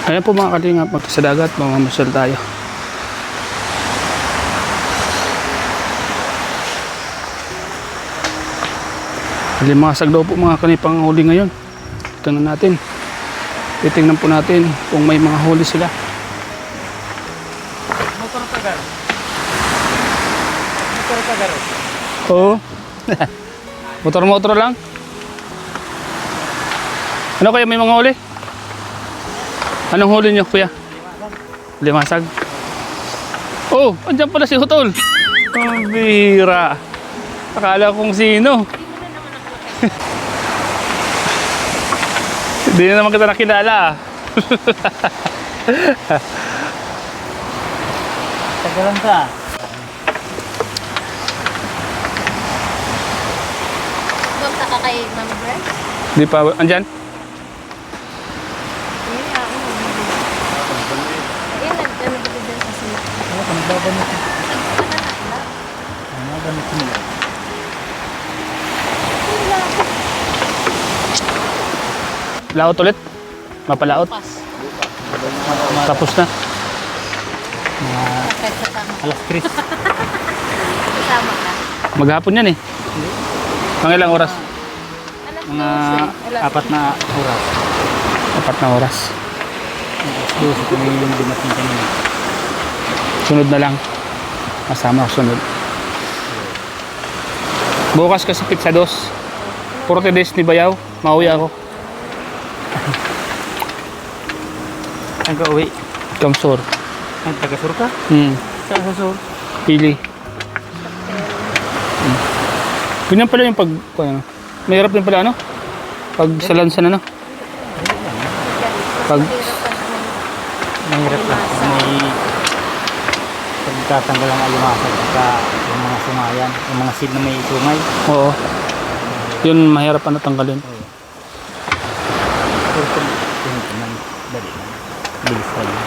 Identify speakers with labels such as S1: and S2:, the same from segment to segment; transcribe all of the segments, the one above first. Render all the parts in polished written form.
S1: Ayan po mga kalingap, sa dagat, mamamasyal tayo. Limasag daw po mga kanipang huli ngayon. Tingnan natin. Titingnan po natin kung may mga huli sila.
S2: Motor tagar. Motor tagar.
S1: Oo. Motor-motor lang. Ano kaya may mga huli? Anong huli nyo kuya? Limasag. Oh, andyan pala si Hutol. Ang bira. Akala kong sino. Hindi na naman kita nakilala.
S2: Tagalan ka.
S3: Bumta ka kay Mama Brad?
S1: Di pa, andyan?
S3: Ayun nga, ayun, nagdano ba dyan sa sila?
S2: Ano ka nagbabanit? Nagbabanit nila.
S1: Laot ulit? Mapalaot?
S3: Pas.
S1: Tapos na?
S2: Mga
S3: Kapit sa tama.
S2: alas 3.
S3: Kasama ka.
S1: Maghapon yan eh. Mga ilang oras?
S3: Alas
S2: Mga
S3: 12.
S2: 4 na oras.
S1: 4 na oras.
S2: Alas 12 kami yung dumating kanina.
S1: Sunod na lang. Kasama ako sunod. Bukas kasi pizza dos. 40 days ni Bayaw. Mauwi ako.
S2: Ang ka-uwi.
S1: Kamsur.
S2: Ang taga-sur ka? Saan sa sur?
S1: Pili. Ganyan pala yung pag... Ano, mahirap din pala ano? Pag sa lansan ano? Pag...
S2: Mahirap lang. May pagtatanggal ang alimasag at yung mga sumayan. Yung mga seed na may sungay.
S1: Oo. Yun mahirap ano tanggalin.
S2: Pero kung naman, dali lang. Bilis pa yun.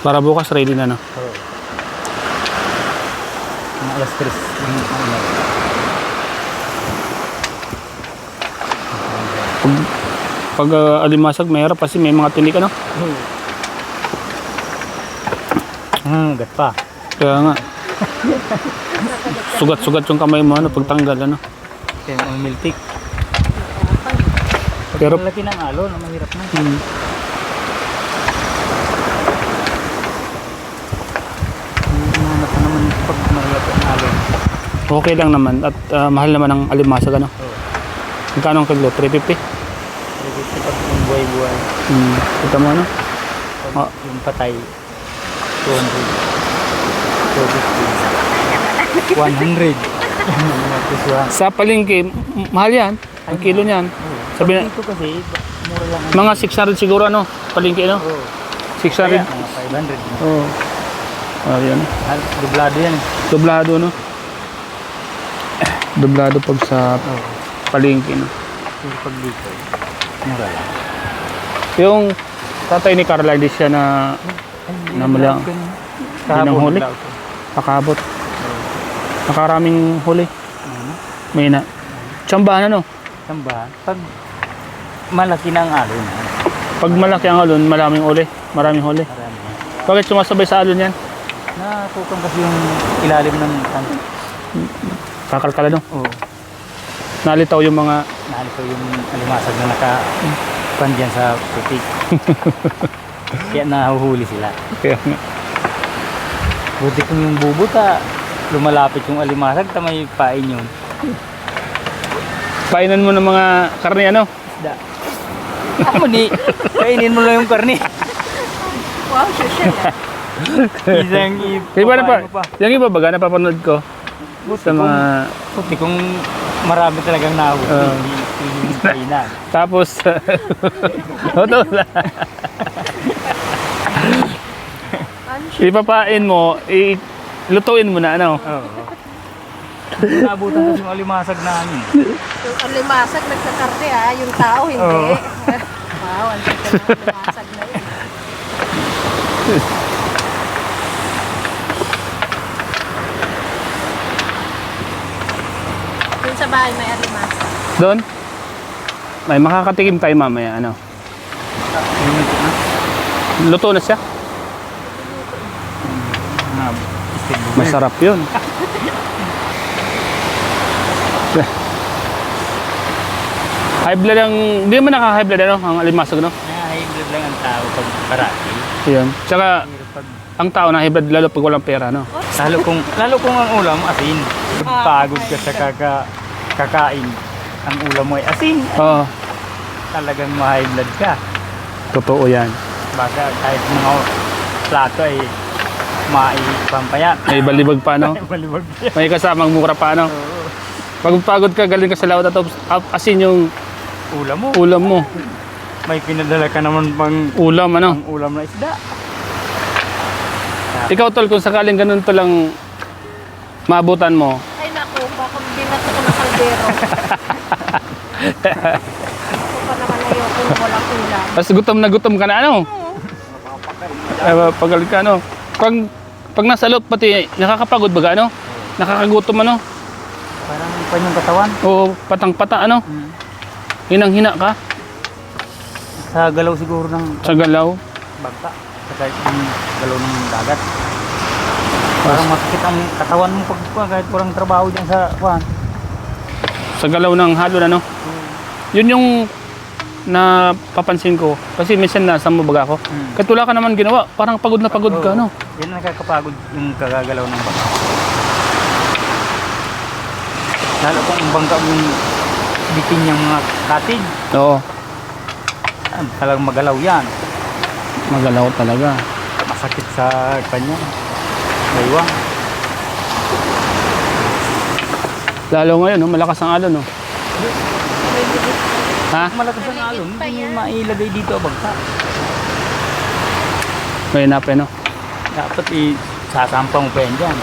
S1: Para bukas ready na no?
S2: Oo. Mga alas 3 yung ano.
S1: Pag alimasag mahirap kasi may mga tinik ano?
S2: Gat pa.
S1: Kaya nga. Sugat-sugat yung kamay mo ano pagtanggal ano?
S2: Kaya yung miltik.
S1: Pero-
S2: Pero laki ng alo na mahirap na. Ano pa naman pag mahirap ang alo.
S1: Okay lang naman at mahal naman ang alimasag ano?
S2: Oo.
S1: Magkano ang kilo? 350?
S2: Pero pag yung buhay-buhay.
S1: Kita mo ano?
S2: Pag yung patay, 200. 250. 100.
S1: Sa palengke, mahal yan. Ang kilo niyan. Sabi na,
S2: Ito kasi, mura lang.
S1: mga 600 siguro ano? Palengke no?
S2: Oo.
S1: 600.
S2: Kaya, mga 500.
S1: Oo. Ayan.
S2: Dublado yan.
S1: Doblado no? Doblado pag sa
S2: Oo.
S1: palengke no?
S2: Yung pag dito, mura lang.
S1: Yung tatay ni Carla, hindi siya na malang ng huli. Pakabot. Nakaraming huli. May na. Tsambahan ano?
S2: Samba, pag malaki na ang alon,
S1: Pag malaki ang alon, maraming huli. Maraming huli.
S2: marami.
S1: Bakit sumasabay sa alon yan?
S2: Natukang kasi yung ilalim ng tank.
S1: Kakalkala no?
S2: Oo.
S1: Nalitaw yung mga...
S2: Naalito yung alimasag na nakapan dyan sa putik. Kaya nahuhuli sila.
S1: Kaya nga.
S2: Buti kung yung bubot lumalapit yung alimasag, tamay pain yun.
S1: Painan mo ng mga karne ano?
S2: Isda. Ako ni, kainin mo lang yung karni.
S3: Wow, social ah.
S2: Isang
S1: Iba na pa.
S2: mo pa.
S1: Yung iba baga napapanood ko
S2: Buti
S1: sa mga...
S2: Buti kung marami talagang nahuli. Yung kainan.
S1: Tapos... Totoo lang. Ipapain mo, lutuin mo na ano?
S2: Oo. Nabutan kasi yung alimasag namin.
S3: Yung alimasag nagkakarte yung tao hindi.
S2: Oo.
S3: Wow, ang ganda ng alimasag na yun. Yung sa bahay may alimasag.
S1: Doon? May makakatikim tayo mamaya, ano. Luto na siya. Masarap yun. High blood ang, hindi mo naka-high blood ano, ang alimasag, no?
S2: High blood lang ang tao pag parati.
S1: Yun. Tsaka, ang tao na high blood lalo pag walang pera, no?
S2: Lalo kung ang ulam asin. Pagod ka sa kakain. Ang ulam mo ay asin.
S1: Oo.
S2: Talagang ma-high blood ka.
S1: Totoo yan.
S2: Baka kahit mga plato ay maipampayat.
S1: May balibag pa, no?
S2: Malibag yan.
S1: May kasamang mura pa, no?
S2: Oo.
S1: Pag pagod ka, galing ka sa lawat at asin yung
S2: Ulam mo.
S1: ulam mo.
S2: May pinadala ka naman pang
S1: Ulam, ano?
S2: ulam na isda.
S1: Ikaw, tol, kung sakaling ganun to lang maabutan mo,
S3: Ay naku, baka binato ko ng kaldero. Ako pa naman ayoko kung walang ulam.
S1: tapos gutom ka na, ano? Pagalit ka, ano? Pag nasa loob, pati nakakapagod ba, ano? Nakakagutom, ano?
S2: Parang panyong katawan.
S1: O patang-pata, ano? Hinang-hina ka
S2: Sa galaw siguro ng
S1: sa galaw.
S2: bagta. Sa kahit yung galaw ng dagat. Parang masakit ang katawan mo pag kahit walang trabaho dyan sa kuhan.
S1: Sa galaw ng halon, ano? Yun yung napapansin ko. Kasi minsan nasa mabaga ako. Kahit wala ka naman ginawa, parang pagod na pagod ka, ano?
S2: Yan ang nakakapagod yung kagagalaw ng bangka. Lalo kung ang bangka yung bitin niyang mga katig.
S1: Oo,
S2: Talagang magalaw yan.
S1: magalaw talaga.
S2: Masakit sa kanya. Baywang.
S1: Lalo ngayon, no? Malakas ang alon, no? Ha?
S2: Malakas ang alon, hindi mo mailagay dito ang bangka.
S1: May nape, no?
S2: Dapat sasampa mo pa yan dyan.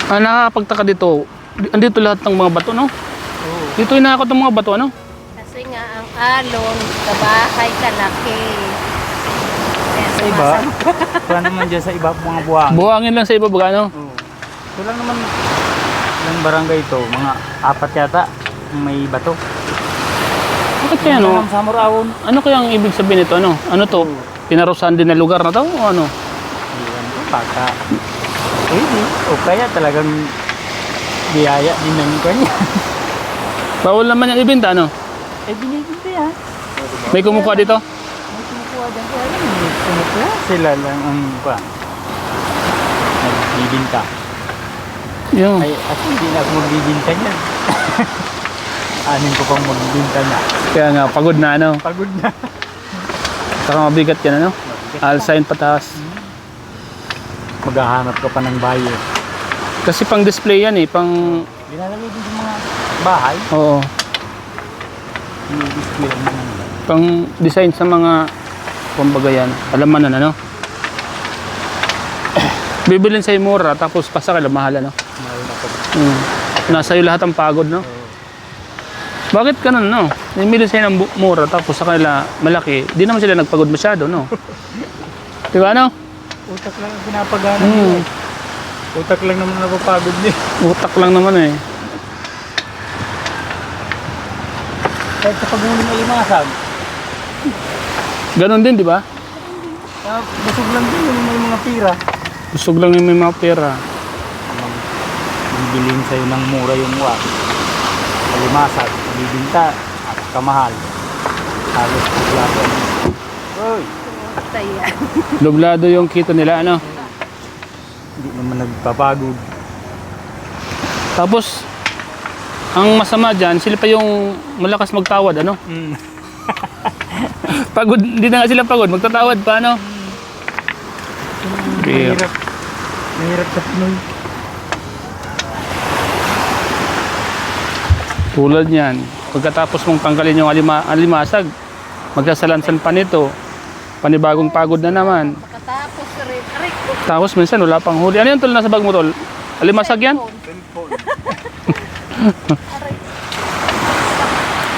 S1: Nakakapagtaka dito. Andito lahat ng mga bato, no?
S2: Oo.
S1: Dito inakot ng mga bato, ano?
S3: Kasi nga ang alon, kabahay kalaki. Kaya
S2: Sa iba, wala naman dyan sa iba mga buwang.
S1: Buhangin lang sa iba, baga, no?
S2: Oo. Ito lang naman ng barangay ito, mga 4 yata may bato.
S1: Bakit kaya, no?
S2: Sa Morawon.
S1: Ano kaya ang ibig sabihin nito, ano? Ano to? Pinarusahan din na lugar na to, o ano?
S2: Iwan ko, baka. Pwede. O kaya talagang biyaya din ng kanya.
S1: Bawal naman yung ibenta, ano?
S2: Eh, binibinta yan.
S1: May kumukuha dito?
S2: May kumukuha dyan. Kaya lang, may kumukuha. Sila lang ang nagbibinta.
S1: Yung,
S2: Ay, at hindi na ako magbibinta niyan. Anin ko pang magbibinta niya.
S1: kaya nga, pagod na, ano?
S2: Pagod na.
S1: Saka mabigat yan, ano? Alsain pataas.
S2: Maghahanap ka pa ng bayo.
S1: Kasi pang display yan, eh. Pang,
S2: Dinalagay din sa mga bahay.
S1: oo.
S2: Ini-display lang naman.
S1: Pang design sa mga, kumbaga yan, alamanan, ano? Bibilin sa'yo mura, tapos pasakal, mahal, ano?
S2: Mahal na pag
S1: Nasa iyo lahat ang pagod, no? Bakit ganun, no? Namili sa'yo ng mura, tapos sa kanila malaki, di naman sila nagpagod masyado, no? Di ba, no?
S2: utak lang ang pinapagana
S1: Hmm.
S2: nila. Utak lang naman napapagod niya.
S1: Utak lang naman, eh.
S2: Kahit sa paghuli ng alimasag,
S1: Ganun din, di ba?
S2: busog lang din yung may mga pira.
S1: Busog lang yung may mga pera.
S2: Bibilin sa'yo ng mura yung alimasag, bibinta at kamahal. Halos kublado. Uy!
S3: Patay yan.
S1: Doblado yung kita nila, ano?
S2: Hindi naman nagpapagod.
S1: Tapos, ang masama dyan, sila pa yung malakas magtawad, ano? Pagod, hindi na nga sila pagod, magtatawad pa, ano?
S2: Mahirap. Mahirap sa Pinoy.
S1: Tulad niyan, pagkatapos mong tanggalin yung alimasag, magsasalansan pa nito, panibagong pagod na naman.
S3: Pagkatapos rin, aray,
S1: Tapos minsan wala pang huli. Ano yung tol nasa bag mo, tol? Alimasag yan?
S3: aray.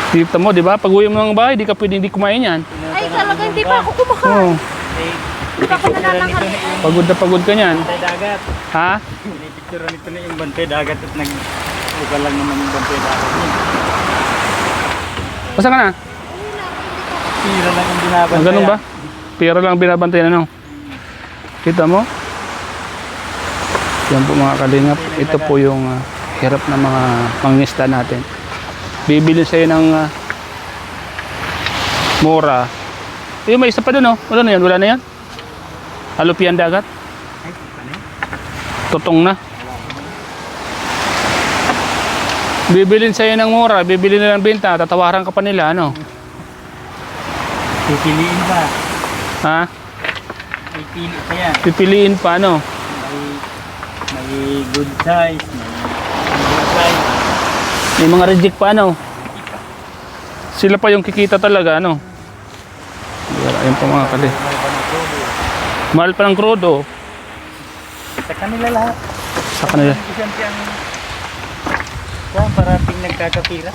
S1: Dito mo, di ba? Pag uwi mo ng bahay, di ka pwede hindi kumain yan.
S3: Ay, talaga hindi pa ako kumakain.
S1: Oo.
S3: Hindi pa ako nananakal.
S1: Pagod na pagod ka niyan.
S2: Bantay dagat.
S1: Ha?
S2: Pinipicture nito na yung bantay dagat at nag-uga lang naman yung bantay dagat niya.
S1: Basta ka na?
S2: Pira lang yung binabantay.
S1: Ganun ba? Pira lang binabantayan ano? Kita mo? Yan po mga kalingap. Ito po yung hirap ng mga mangingisda natin. Bibili sa'yo ng mura. May isa pa dun, oh. Wala na yan, wala na yan. Halupian dagat.
S2: Ay, ano yun?
S1: Tutong na. Bibilin sa'yo ng mura, bibili na ng benta, tatawaran ka pa nila, ano?
S2: Pipiliin pa.
S1: Ha?
S2: May pili pa yan.
S1: Pipiliin pa, ano?
S2: May good size, may good size.
S1: May mga reject pa, ano? Sila pa yung kikita talaga, ano? Ayun po mga kali. Mahal pa ng krudo.
S2: Sa kanila lahat.
S1: Sa kanila.
S2: Siyempre ang parating nagkakapira.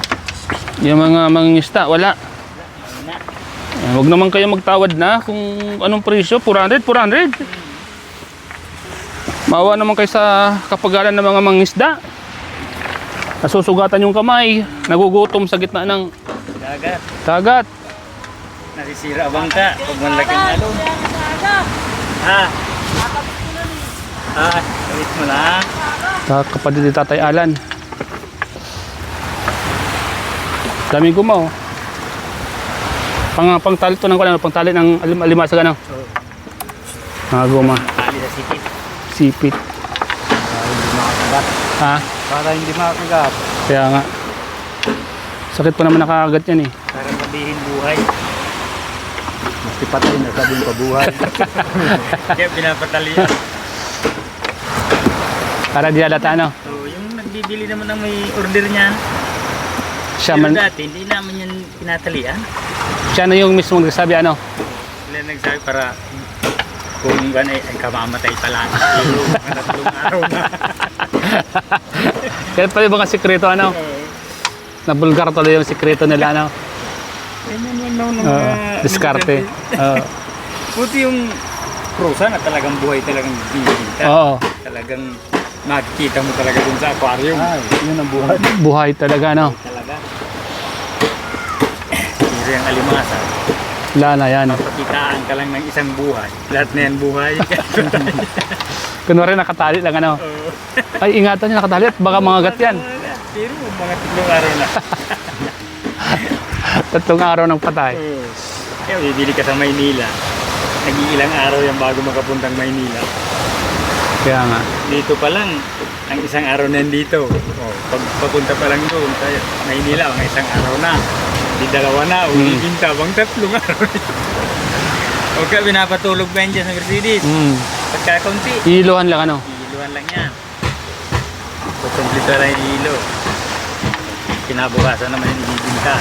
S1: Yung mga mangingisda, wala.
S2: Na.
S1: Huwag naman kayo magtawad na kung anong presyo. 400, 400. Maawa naman kayo sa kapagalan ng mga mangingisda. Nasusugatan yung kamay. Nagugutom sa gitna ng
S2: Dagat.
S1: dagat.
S2: Nasisira bangka. Pag malaking alon. Ah. Ah, kawit mo lang.
S1: Kapatid ni Tatay Alan. Daming gumaw. Pangtali to ng kulang, pangtali ng alimasag ano.
S2: Oo.
S1: Mga guma.
S2: Tali sa sikit.
S1: Sipit.
S2: Para hindi makakagat.
S1: Ha?
S2: Para hindi makakagat.
S1: Kaya nga. Sakit pa naman nakakagat yan eh.
S2: Para sabihin buhay. Mas patay na sabihin pa buhay. Kaya pinapatali yan.
S1: Para di halata ano.
S2: So, yung nagbibili naman ng may order niyan.
S1: Siya
S2: Pero
S1: man,
S2: dati, hindi naman yan pinatalian.
S1: siya na yung mismo nagsabi ano.
S2: Sila nagsabi para kung ganay ay kamamatay pala. Pero mga 3 araw na.
S1: Kaya pala yung mga sikreto ano. Nabulgar tuloy yung sikreto nila ano.
S2: Ganyan yun no, ng mga...
S1: Diskarte.
S2: Buti yung prusa na talagang buhay talagang binibinta.
S1: Oo.
S2: Talagang makikita mo talaga dun sa aquarium. Ay, yun ang buhay.
S1: Buhay talaga ano.
S2: Talaga. Pero yung alimasa,
S1: Wala na yan.
S2: pakitaan ka lang ng isang buhay. Lahat na yan buhay.
S1: Kunwari nakatali lang ano.
S2: Oo.
S1: Ay ingatan niyo nakatali at baka mangagat yan.
S2: Pero mga 3 araw na.
S1: 3 araw ng patay.
S2: Kaya bibili ka sa Maynila. Nag-iilang araw yan bago makapuntang Maynila.
S1: Kaya nga.
S2: Dito pa lang, ang isang araw na yan dito. Pag papunta pa lang doon sa Maynila, ang isang araw na. Di 2 na, ulitin tabang 3 araw. Huwag ka pinapatulog ba yan dyan sa Mercedes? Pagkakaunti,
S1: Iluhan lang ano.
S2: iluhan lang yan. Kukumplito lang yung ilo. Kinabukasan naman yung ibibinta.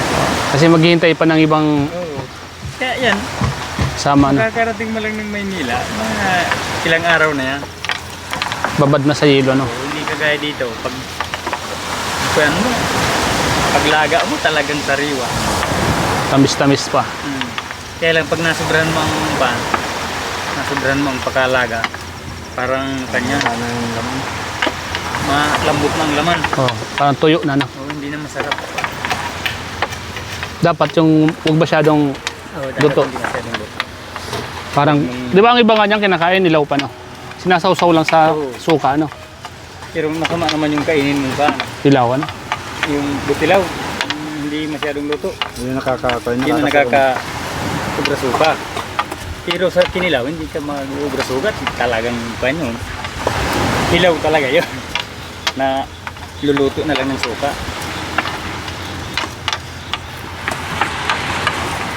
S1: Kasi maghihintay pa ng ibang
S2: Oo. Kaya yan,
S1: sama ano.
S2: kakarating mo lang ng Maynila, mga ilang araw na yan.
S1: Babad na sa yelo ano.
S2: Hindi kagaya dito, pag ano mo, paglaga mo talagang sariwa.
S1: Tamis-tamis pa.
S2: Kaya lang pag nasobrahan mo ang pan, nasobrahan mo ang pagkalaga, parang kanya, malambot na ang laman.
S1: Oh, parang tuyo na ano.
S2: Hindi na masarap.
S1: Dapat yung huwag masyadong Luto.
S2: Hindi masyadong luto.
S1: parang, di ba ang iba nga niyan kinakain nilaw pa no? Sinasawsaw lang sa
S2: Oo.
S1: suka ano.
S2: Pero masama naman yung kainin mo pa.
S1: Ilaw ano.
S2: Yung butilaw, hindi masyadong luto.
S4: Hindi nakakakain.
S2: Hindi na nakaka-ubra suka. Pero sa kinilaw, hindi ka mag-ubra sugat. Talagang yun. Hilaw talaga yun. Na luluto na lang ng suka.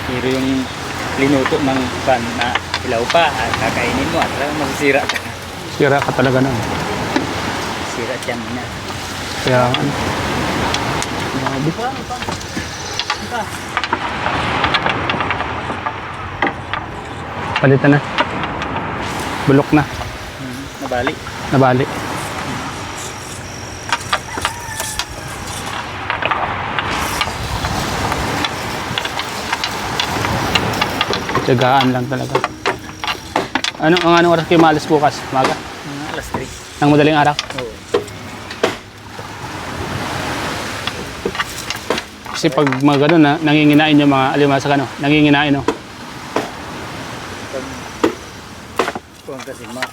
S2: Pero yung linuto ng pan na hilaw pa at kakainin mo at talagang masisira ka.
S1: Sira ka talaga na.
S2: Sira tiyan mo na.
S1: Kaya ano. Grabe. Palitan na. Bulok na.
S2: Nabali.
S1: Nabali. Tiyagaan lang talaga. Anong oras kayo maalis bukas? Maga?
S2: Alas 3.
S1: Nang madaling araw?
S2: Oo.
S1: Kasi pag mga ganun, nanginginain yung mga alimasag, ano? Nanginginain, no?
S2: Pag, kung kasi pag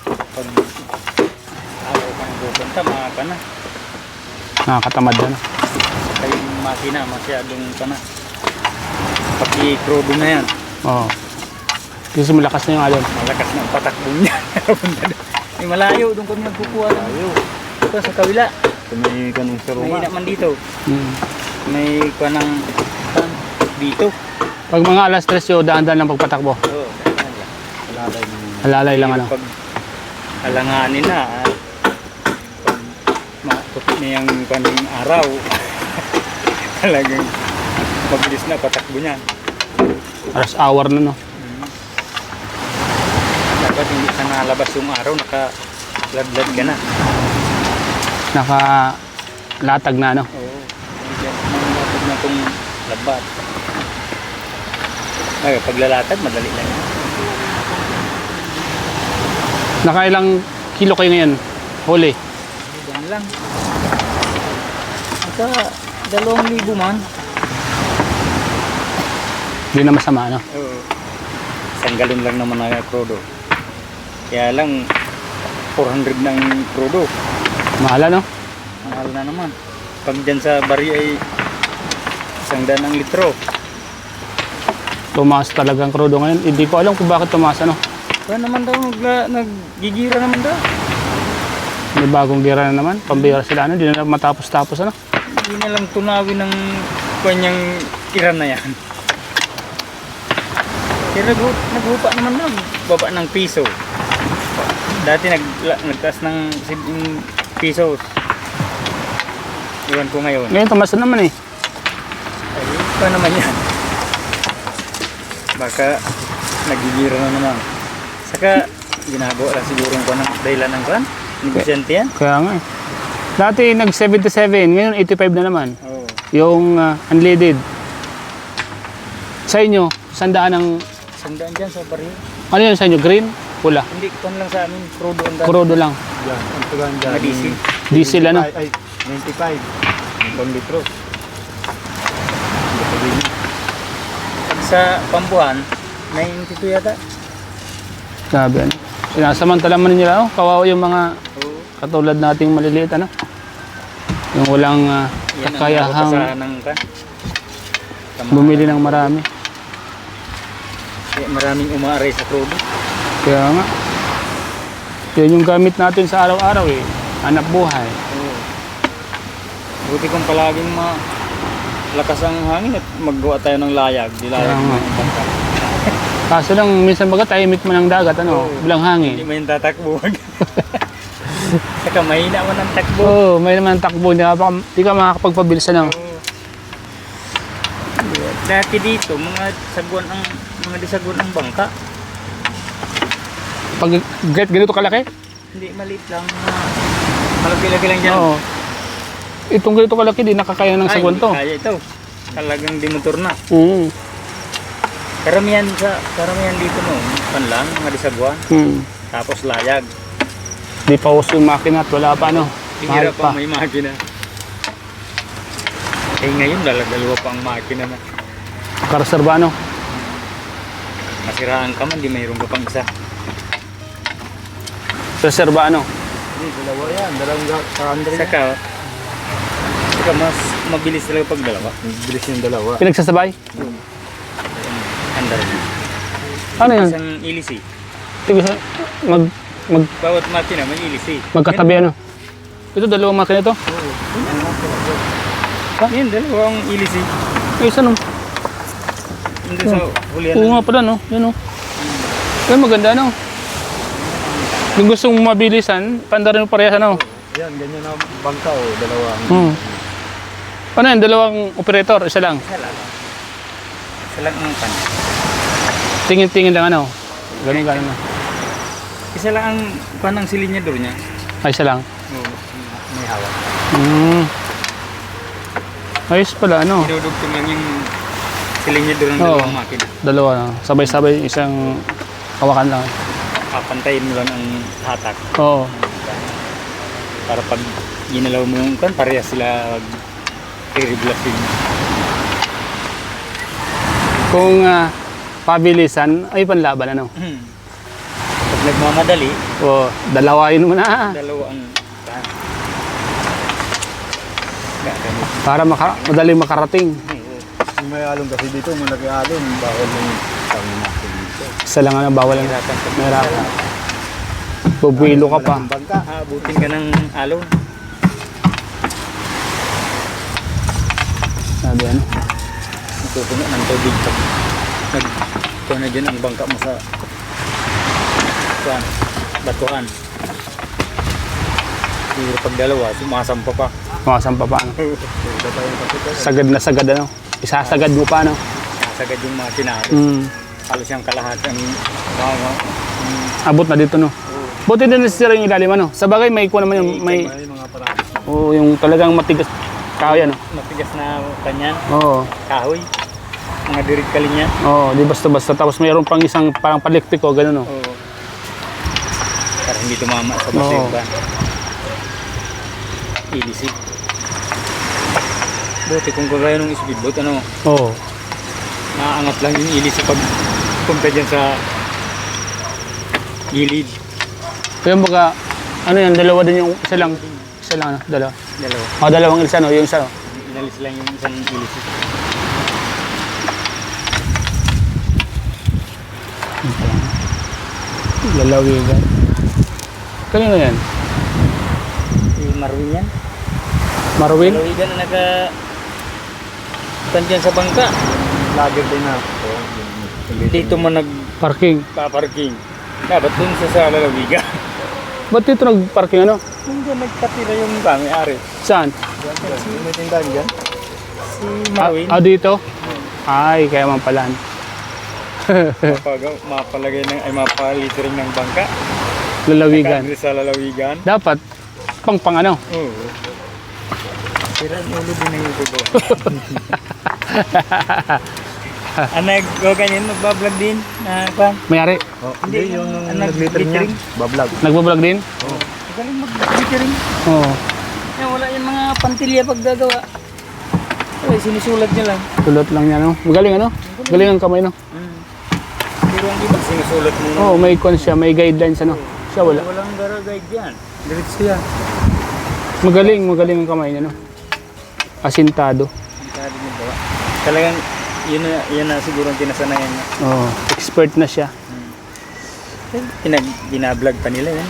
S2: araw ka nang pupunta, ka na.
S1: Nakakatamad na, no?
S2: Saka yung makina, masyadong ka na. Pag i-crudo na yan,
S1: Oo. Kasi malakas na yung alon.
S2: malakas na ang patakbo niya. May malayo, doon kami nagkukuha. Malayo. Ito sa kawila.
S4: May ganun sa
S2: May
S4: Roma.
S2: naman dito.
S1: Hmm.
S2: May kanang dito.
S1: Pag mga alas 3 yung daan-daan lang pagpatakbo.
S2: Oo.
S1: Halalay lang, ano?
S2: Pag alanganin na, pag maputi na yung kaning araw, talagang mabilis na patakbo niya.
S1: Alas hour na, no?
S2: Dapat hindi ka nalabas yung araw, naka-ladlad ka na.
S1: Nakalatag na, no?
S2: Oo. Hindi ka nalatag na itong labat. Ay, paglalatag, madali lang yan.
S1: Nakailang kilo kayo ngayon? Huli?
S2: Yan lang. Naka 2,000 man.
S1: Hindi na masama, no?
S2: Oo. Isang galon lang naman na crudo. Kaya lang, 400 ng crudo.
S1: Mahal, no?
S2: Mahal na naman. Pag dyan sa bari ay 100 ng litro.
S1: Tumaas talagang crudo ngayon. Hindi ko alam kung bakit tumaas, ano?
S2: Kaya naman daw, naggigira naman daw.
S1: May bagong gira na naman. Pambira sila, ano? Hindi na lang matapos-tapos, ano?
S2: Hindi na lang tunawin ng kanyang iran na yan. Kaya naghupa naman daw, baba ng piso. Dati nagtaas ng 7 pesos. Iwan ko ngayon.
S1: Ngayon, tumaas na naman, eh.
S2: Ay, pa naman yan. Baka nagigira na naman. Saka, ginagawa lang siguro ko ng dahilan ng kan. Negosyante yan.
S1: Kaya nga, eh. Dati, nag-77. Ngayon, 85 na naman.
S2: Oo.
S1: Yung unleaded. Sa inyo, sandaan ng...
S2: Sandaan dyan sa baril.
S1: Ano yun sa inyo? Green? Pula?
S2: Hindi, kon lang sa amin. Crudo ang dati.
S1: Crudo lang.
S4: Yan, ang tugan dyan.
S2: Mga diesel.
S1: Diesel, ano?
S4: Ay, 95. 1 litro.
S2: Pag sa Pambuhan, 92 yata.
S1: Grabe, ano? Sinasamantala man nila, oh. Kawawa yung mga
S2: Oo.
S1: katulad nating maliliit, ano? Yung walang
S2: Yan ang
S1: kakayahang
S2: nakapasahan ng kan.
S1: bumili ng marami.
S2: Kaya maraming umaaray sa crudo.
S1: Kaya nga. Yan yung gamit natin sa araw-araw, eh. Hanap buhay.
S2: Oo. Buti kung palaging malakas ang hangin at maggawa tayo ng layag. Di layag
S1: Kaya nga.
S2: ng bangka.
S1: Kaso lang, minsan baga tahimik man ang dagat, ano?
S2: Oo.
S1: Bilang
S2: Hindi
S1: hangin.
S2: mo yung tatakbuhan. Saka mahina man ang takbo.
S1: Oo, may naman ang takbo. Hindi ka makakapagpabilis, ano?
S2: Oo. Dati dito, mga disaguan ang bangka.
S1: Pag ganito kalaki?
S2: Hindi, maliit lang. Malaki-laki lang dyan.
S1: Oo. Itong ganito kalaki, di nakakaya ng sagwan to.
S2: Kaya ito. Talagang dimotor na.
S1: Mm.
S2: Karamihan dito no, panlang, mga disaguan.
S1: Mm.
S2: Tapos layag.
S1: Di pa uso yung makina at wala pa, ano? Mahal
S2: Hihira
S1: pa.
S2: pa may makina. Eh ngayon, dalawa pa ang makina na.
S1: Karaserba, ano?
S2: Masiraan ka man, di mayroon ka pang isa.
S1: Reserva, ano?
S4: Hindi, dalawa yan. Dalawang kakandre yan.
S2: Saka mas mabilis talaga pag dalawa.
S4: Bilis yung dalawa.
S1: Pinagsasabay?
S2: Andar.
S1: Ano yan?
S2: Isang ilisi.
S1: Tigil sa...
S2: Bawat makina may ilisi.
S1: Magkatabi, ano? Ito, dalawang makina ito.
S2: Yan, dalawang ilisi.
S1: Ay, isa, no?
S2: Hindi sa hulihan.
S1: Oo nga pala, no? Yan, no? Yan, maganda, no? Kung gustong mabilisan, panda rin parehas, ano?
S4: Yan, ganyan na bangka o. Dalawa.
S1: Ano yan? Dalawang operator, isa lang.
S2: Isa lang. Isa lang ang pan.
S1: Tingin-tingin lang, ano? Ganun, na.
S2: Isa lang ang pan ng silinyador niya.
S1: Ay, isa lang.
S2: Oo, may hawak.
S1: Ayos pala, ano?
S2: Dinudugtong lang yung silinyador ng
S1: Oo.
S2: dalawang makina.
S1: Dalawa, no? Sabay-sabay, isang hawakan lang.
S2: Papantayin mo lang ang hatak.
S1: Oo.
S2: Para pag ginalaw mo yung kan, parehas sila i-reblasin.
S1: Kung pabilisan, ay panlaban ano.
S2: Pag nagmamadali,
S1: O, dalawain mo na.
S2: dalawa ang daan. Ganito.
S1: Para madaling makarating.
S4: Yung may alon kasi dito, malaki alon. Bawal yung tawin natin dito.
S1: Isa lang ano, bawal ang
S2: Hirapan ka.
S1: mahirapan. Bubuilo ka pa.
S4: Malaking bangka.
S2: Abutin ka ng alon.
S1: Sabi ano.
S2: Natutunan ng tubig pag nagkuha na dyan ang bangka mo sa batuhan. Pero pag dalawa, sumasampa pa.
S1: Makasampa pa ano. Sagad na sagad ano. Isasagad mo pa ano.
S2: Nasagad yung mga sinaro. Halos yung kalahat ang
S1: Abot na dito no. Buti din nasisira yung ilalim ano. Sa bagay may kuha naman yung may
S4: May mga parang.
S1: yung talagang matigas kahoy ano.
S2: matigas na kanyan,
S1: Oo.
S2: kahoy. Mga dirig kalinya.
S1: Oo, di basta-basta tapos mayroon pang isang parang paliktiko ganun no.
S2: Oo. Para hindi tumama sa
S1: Oo.
S2: basirban. Ilisig. Buti kung kagaya ng speedboat, ano,
S1: Oo.
S2: naaangat lang yung ilisig pag punta dyan sa gilid.
S1: Kaya baka ano yan, dalawa din yung isa lang ano, dalawa.
S2: Dalawa.
S1: O dalawang ilsa no, yung isa no.
S2: Inalis lang yung isang ilisig.
S1: Lalawigan. Kanino yan?
S2: Si Marwin yan.
S1: Marwin?
S2: Lalawigan na dyan sa bangka.
S4: Lager din na.
S2: Dito mo
S1: Parking.
S2: nagpa-parking. Dapat dun sa lalawigan.
S1: Ba't dito nag-parking ano?
S2: Hindi nagkatira yung may-ari.
S1: Saan?
S4: May tindahan dyan.
S2: Si Marwin.
S1: Dito? Ay, kaya mampalan.
S2: Mapalagay ng, ay mapalitering ng bangka.
S1: Lalawigan.
S2: Nakadiri sa lalawigan.
S1: Dapat, pang ano?
S2: Oo. Sira ang ulo din ng YouTube. Ganyan, magbablog din.
S1: Mayari.
S4: Hindi, yung
S2: nag-littering
S4: nag-littering niya. Bablog.
S1: Nagbablog din?
S2: Galing mag-littering.
S1: Oo.
S2: Yan, wala yung mga pantilya pag gagawa. Ay, sinusulat niya lang.
S1: Tulot lang niya, no? Magaling, ano? Galing ang kamay, no?
S2: Pero ang iba sinusulat mo.
S1: Oo, may con siya, may guidelines, ano? Siya wala.
S2: Walang guide yan. Diretso yan.
S1: Magaling ang kamay niya, no? Asintado.
S2: Ang sabi niya ba? Talagang, yun na siguro ang tinasanayan niya.
S1: Oo, expert na siya.
S2: Binablog pa nila yan.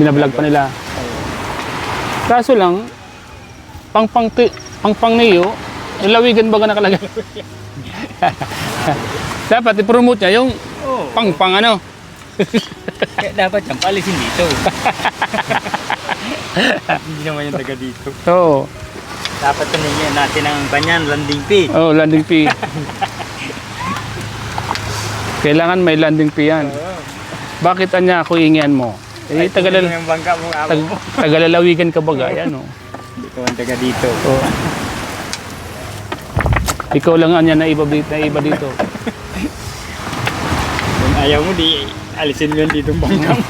S1: Binablog pa nila. Kaso lang, pang niyo, lalawigan ba ka nakalagay? Dapat i-promote niya yung pang ano.
S2: Kaya dapat siyang palisin dito. Hindi naman yung taga dito.
S1: Oo.
S2: Dapat kanina natin ang kanyan, landing fee.
S1: Oh, landing fee. Kailangan may landing fee yan. Bakit anya ako ingyan mo? Eh,
S2: Yung bangka mong amo mo.
S1: tagalalawigan ka baga, yan oh.
S2: Hindi ko ang taga dito.
S1: Oh. Ikaw lang anya na iba dito.
S2: Kung ayaw mo, di alisin mo yan dito ang bangka mo.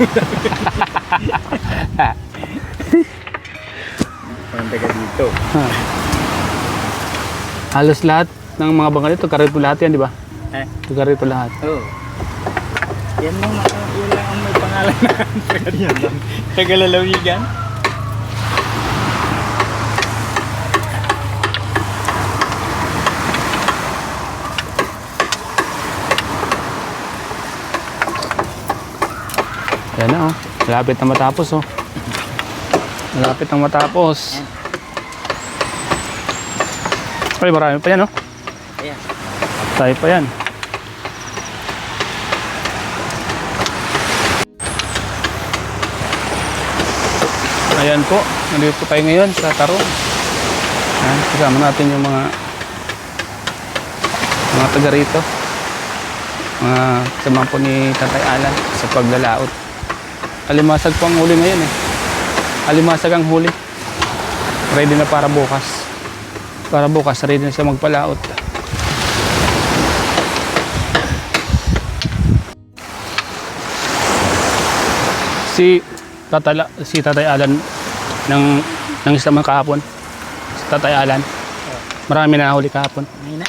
S2: Ang taga dito.
S1: Ha. Halos lahat ng mga bangka dito, karito lahat yan, di ba?
S2: Eh?
S1: Karito lahat.
S2: Oo. Yan lang, yun lang ang may pangalan na. Yan lang. Tagalalawigan.
S1: Yan na oh. Malapit na matapos oh. Malapit na matapos. Ay, marami pa yan oh.
S2: Ayan.
S1: Tayo pa yan. Ayan po, nandito po tayo ngayon sa Tarong. Ayan, kasama natin yung mga taga rito. Mga kasama po ni Tatay Alan sa paglalaot. Alimasag po ang huli ngayon eh. Alimasag ang huli. Ready na para bukas. Para bukas, ready na siya magpalaot. Si Tatay Alan ng isla man kahapon. Si Tatay Alan. Marami na nahuli kahapon.
S2: Ngayon na.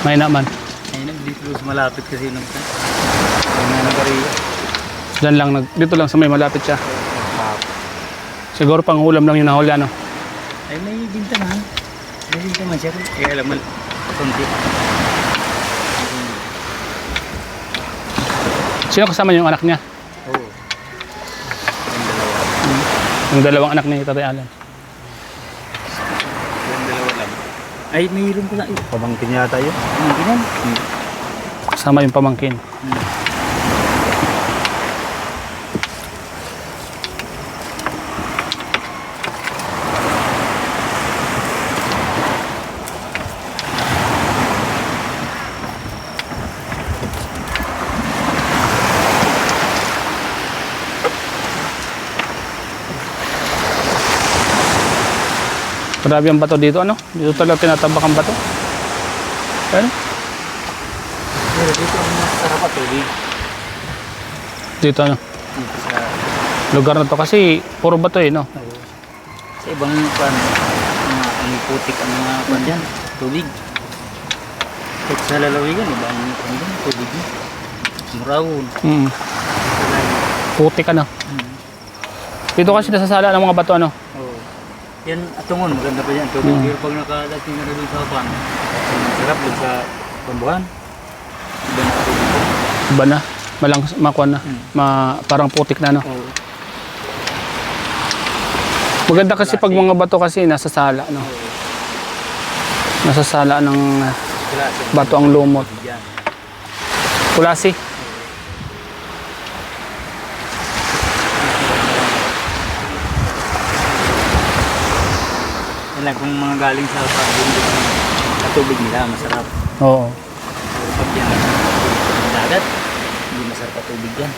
S1: May naman.
S2: Ay, dito sa malapit kasi nung nagariya.
S1: Diyan lang, dito lang sa may malapit siya. Siguro pang ulam lang yung nahuli, ano?
S2: Ay, may binta na. May binta man siya. Kaya alam mo, konti.
S1: Sino kasama yung anak niya?
S2: Oo.
S1: Yung dalawang anak ni Tatay Alan.
S2: Yung dalawa lang. Ay, mayroon ko na.
S4: Pamangkin yata yun.
S2: Pamangkin yan.
S1: Kasama yung pamangkin. Grabe ang bato dito, ano? Dito talaga tinatabak ang bato. Ano?
S2: Pero dito ang masarap at tubig.
S1: Dito, ano?
S2: Dito sa...
S1: Lugar na to kasi puro bato eh, no?
S2: Sa ibang pan, ang putik ang mga pan dyan, tubig. Kahit sa lalawigan, iba ang pan dyan, tubig dyan. Murawon.
S1: Putik, ano? Dito kasi nasasala ng mga bato, ano?
S2: Oo. Yan, atungon, maganda pa yan. Tubig, pero pag nakadating na doon sa pan, masarap doon sa pambuhan. Iba na tubig.
S1: Iba na. Makuha na. Parang putik na, no?
S2: Oo.
S1: Maganda kasi pag mga bato kasi nasasala, no? Nasasala ng bato ang lumot.
S2: Yan.
S1: Kulasi.
S2: Yan lang, kung mga galing sa pabundok sa tubig nila, masarap.
S1: Oo.
S2: Pero pag yan, dagat, hindi masarap ang tubig yan.